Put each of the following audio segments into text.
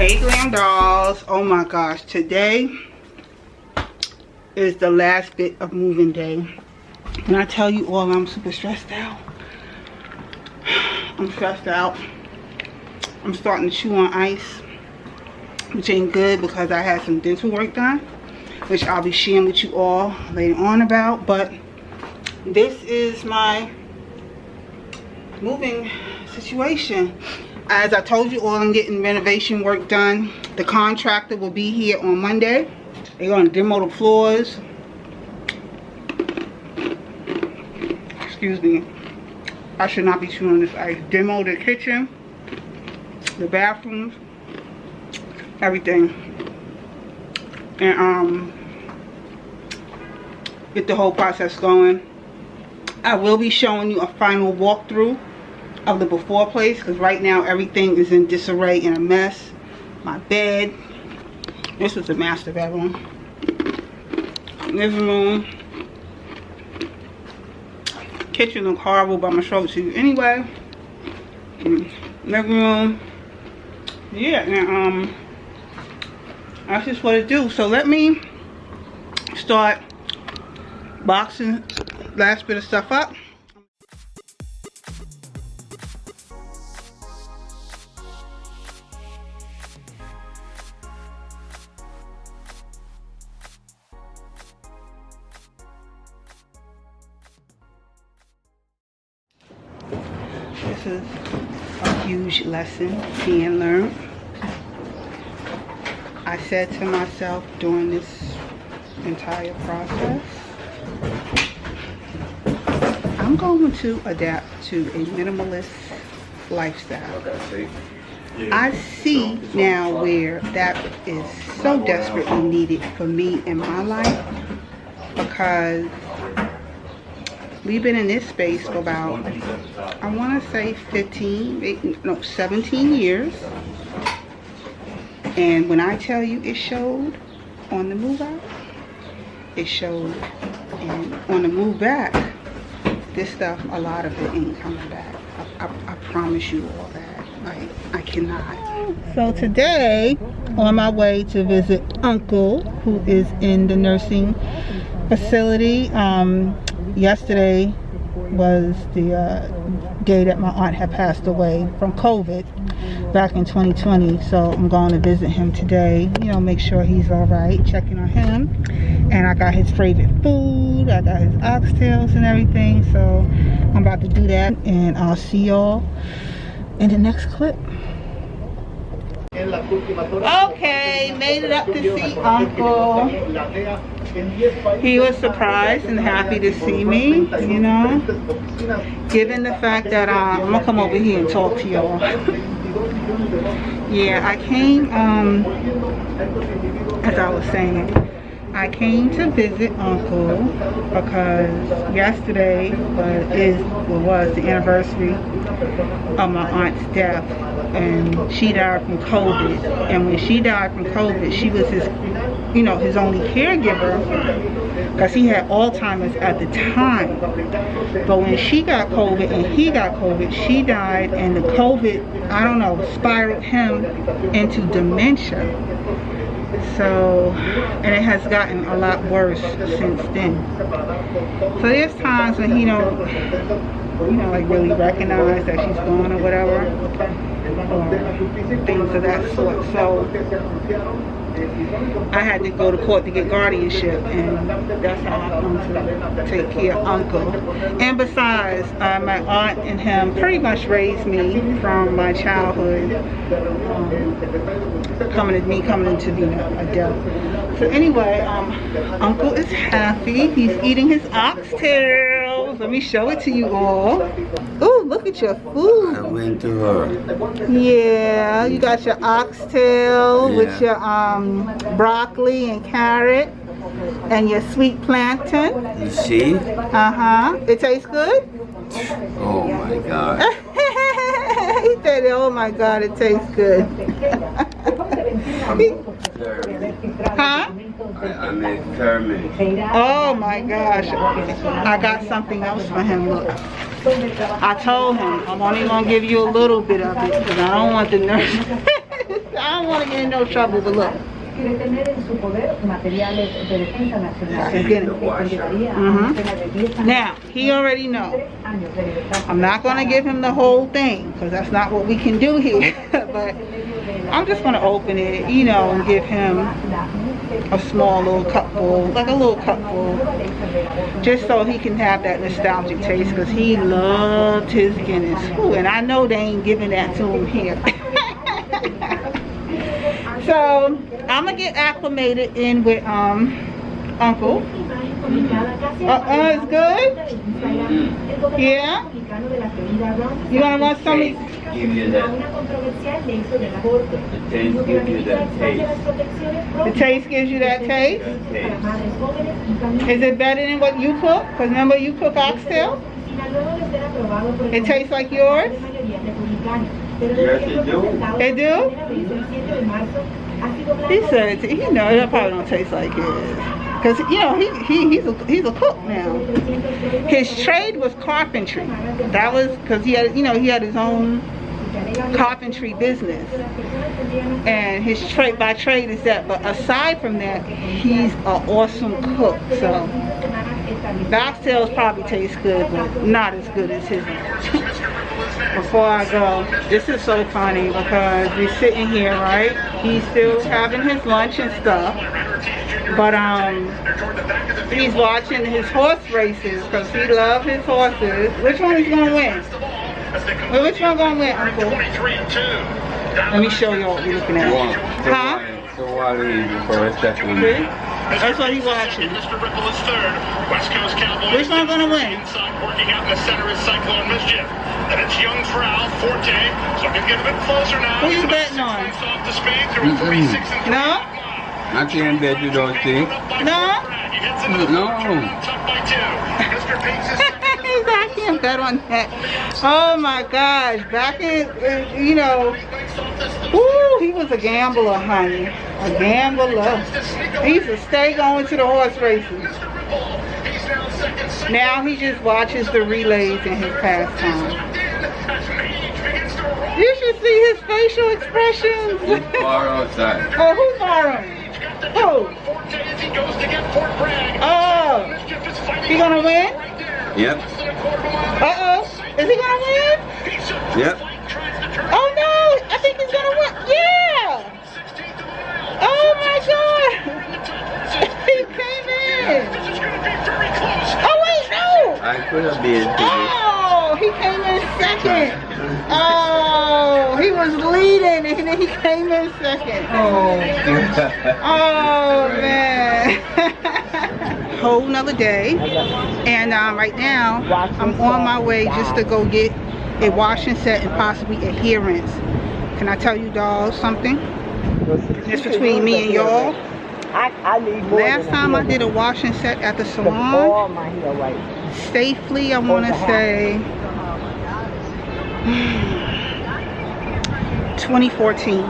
Hey Glam Dolls, oh my gosh, today is the last bit of moving day. When I tell you all, I'm super stressed out. I'm stressed out. I'm starting to chew on ice, which ain't good because I had some dental work done, which I'll be sharing with you all later on about. But this is my moving situation. As I told you all, I'm getting renovation work done. The contractor will be here on Monday. They're going to demo the floors. Excuse me. I should not be chewing this ice. Demo the kitchen, the bathrooms, everything. And get the whole process going. I will be showing you a final walkthrough of the before place, because right now everything is in disarray and a mess. My bed, this is the master bedroom, living room, kitchen look horrible, but I'm gonna show it to you anyway. Living room, yeah. And that's just what it do. So let me start boxing last bit of stuff up. This is a huge lesson being learned. I said to myself during this entire process, I'm going to adapt to a minimalist lifestyle. I see now where that is so desperately needed for me in my life, because we've been in this space for about, I want to say 17 years. And when I tell you it showed on the move out, it showed. And on the move back, this stuff, a lot of it ain't coming back. I promise you all that. Like, I cannot. So today, on my way to visit Uncle, who is in the nursing facility. Yesterday was the day that my aunt had passed away from COVID back in 2020. So I'm going to visit him today, you know, make sure he's all right, checking on him. And I got his favorite food, I got his oxtails and everything. So I'm about to do that, and I'll see y'all in the next clip. Okay, made it up to see Uncle. He was surprised and happy to see me, you know, given the fact that I'm gonna come over here and talk to y'all. Yeah, I came, as I was saying, I came to visit Uncle because yesterday was the anniversary of my aunt's death, and she died from COVID. And when she died from COVID, she was his, you know, his only caregiver, because he had Alzheimer's at the time. But when she got COVID and he got COVID, she died, and the COVID, I don't know, spiraled him into dementia. So, and it has gotten a lot worse since then. So there's times when he don't, you know, like really recognize that she's gone or whatever, or things of that sort. So I had to go to court to get guardianship, and that's how I come to take care of Uncle. And besides, my aunt and him pretty much raised me from my childhood, coming into being an adult. So anyway, Uncle is happy. He's eating his oxtails. Let me show it to you all. Ooh, look at your food. I went to her. Yeah, you got your oxtail with your broccoli and carrot and your sweet plantain. You see? It tastes good? Oh my God. He said, oh my God, it tastes good. Huh? I made Kermit. Oh my gosh. I got something else for him. Look. I told him I'm only going to give you a little bit of it because I don't want the nurse. I don't want to get in no trouble, but look. Now, he already knows. I'm not going to give him the whole thing because that's not what we can do here. But I'm just going to open it, you know, and give him a small little cupful, like a little cupful, just so he can have that nostalgic taste because he loved his Guinness. Ooh, and I know they ain't giving that to him here. So I'm gonna get acclimated in with Uncle. It's good? Yeah? You wanna want some? Give you that. The taste gives you that taste. The taste gives you that taste? Is it better than what you cook? Because remember you cook oxtail? It tastes like yours? Yes, it do. It do? He said, you know, it probably don't taste like his. Because, you know, he's a cook now. His trade was carpentry. That was, because he had, you know, he had his own carpentry business. And his trade, by trade is that. But aside from that, he's an awesome cook. So, the oxtails probably taste good, but not as good as his. Before I go, this is so funny because we're sitting here, right? He's still having his lunch and stuff, but he's watching his horse races because he loves his horses. Which one is gonna win? Well, which one gonna win, Uncle? Let me show you what we're looking at. Huh? So why leave you for a second? That's what he's watching. Which one's gonna win? Working out in the center is Cyclone Mischief. And it's young Frau Forte, so I can get a bit closer now. Who you betting on? Off the speed through 3, 6, and 3. No? I can't bet you don't think. No? No. I can't bet on that. Oh my gosh. Back in, you know, ooh, he was a gambler, honey. A gambler. He used to stay going to the horse races. Now he just watches the relays in his pastime. You should see his facial expressions. Who's far outside? Oh, who's borrowing? Who? Oh, he gonna win? Yep. Uh-oh, is he gonna win? Yep. Oh no, I think he's gonna win. Yeah! Oh my God! He came in. Oh wait, no! I could have been. Oh, he came in second. Oh, he was leading and then he came in second. Oh, oh man. Whole nother day. And right now, I'm on my way just to go get a wash and set and possibly adherence. Can I tell you dolls something? It's between me and y'all. Last time I did a wash and set at the salon, safely I want to say 2014.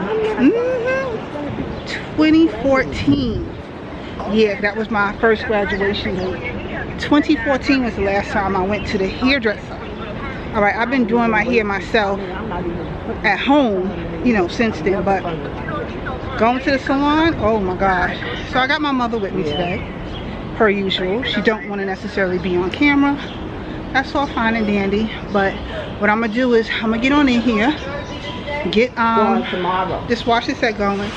2014. Yeah, that was my first graduation date. 2014 was the last time I went to the hairdresser. Alright, I've been doing my hair myself at home, you know, since then, but going to the salon, oh my gosh. So I got my mother with me today, per usual. She don't want to necessarily be on camera. That's all fine and dandy, but what I'm gonna do is I'm gonna get on in here, get this wash and set going.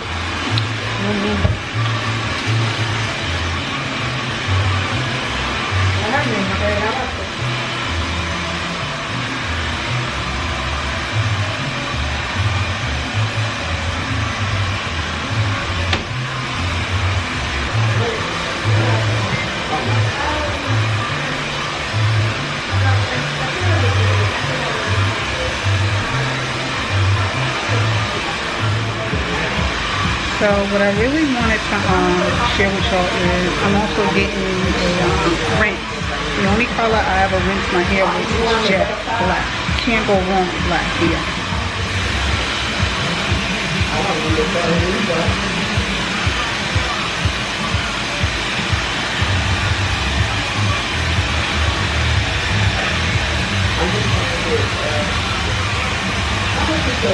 So what I really wanted to share with y'all is I'm also getting a rinse. The only color I ever rinse my hair with is jet black. Can't go wrong with black here. I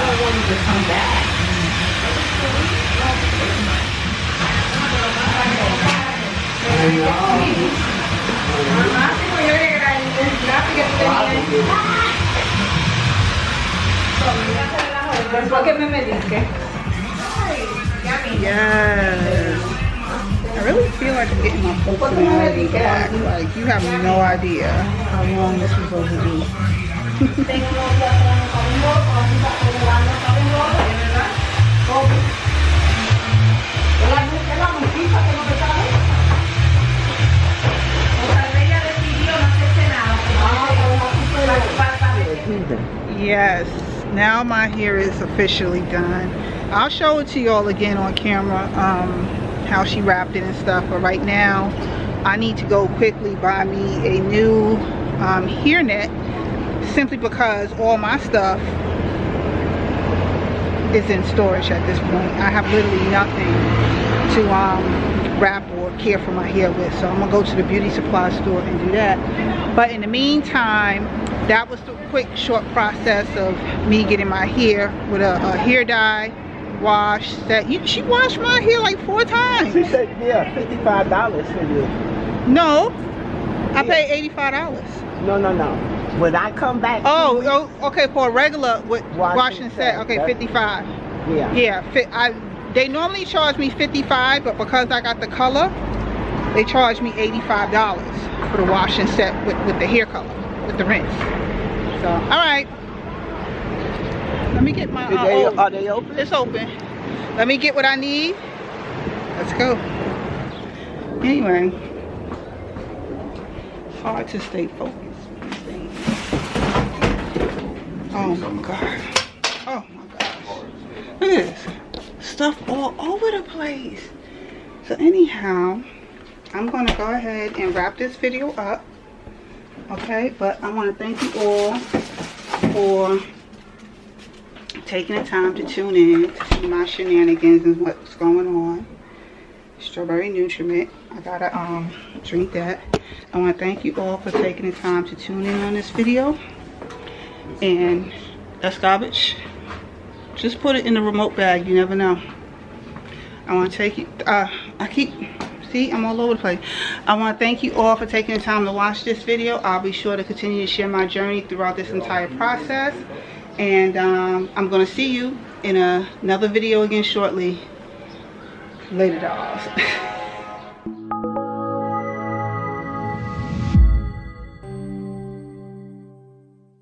don't want you to come back. Yes. I really feel like I'm getting my personality back. Like, you have no idea how long this was overdue. Yes, now my hair is officially done. I'll show it to y'all again on camera, how she wrapped it and stuff, but right now I need to go quickly buy me a new hair net, simply because all my stuff is in storage at this point. I have literally nothing to wrap or care for my hair with, so I'm gonna go to the beauty supply store and do that. But in the meantime, that was the quick short process of me getting my hair with a hair dye wash. She washed my hair like 4 times. She said, yeah, $55 for you. No, I paid $85. No. When I come back. Oh, okay, for a regular with washing set, okay, $55. Yeah, they normally charge me $55, but because I got the color, they charge me $85 for the washing set with the hair color, with the rinse. So, all right. Let me get my. Are they open? It's open. Let me get what I need. Let's go. Anyway, hard to stay focused. Oh my god. Oh my gosh. Look at this. Stuff all over the place. So anyhow, I'm gonna go ahead and wrap this video up. Okay, but I want to thank you all for taking the time to tune in to see my shenanigans and what's going on. Strawberry Nutriment. I gotta drink that. I want to thank you all for taking the time to tune in on this video. And that's garbage. Just put it in the remote bag. You never know. I want to take it. See, I'm all over the place. I want to thank you all for taking the time to watch this video. I'll be sure to continue to share my journey throughout this entire process. And I'm going to see you in another video again shortly. Later, dolls.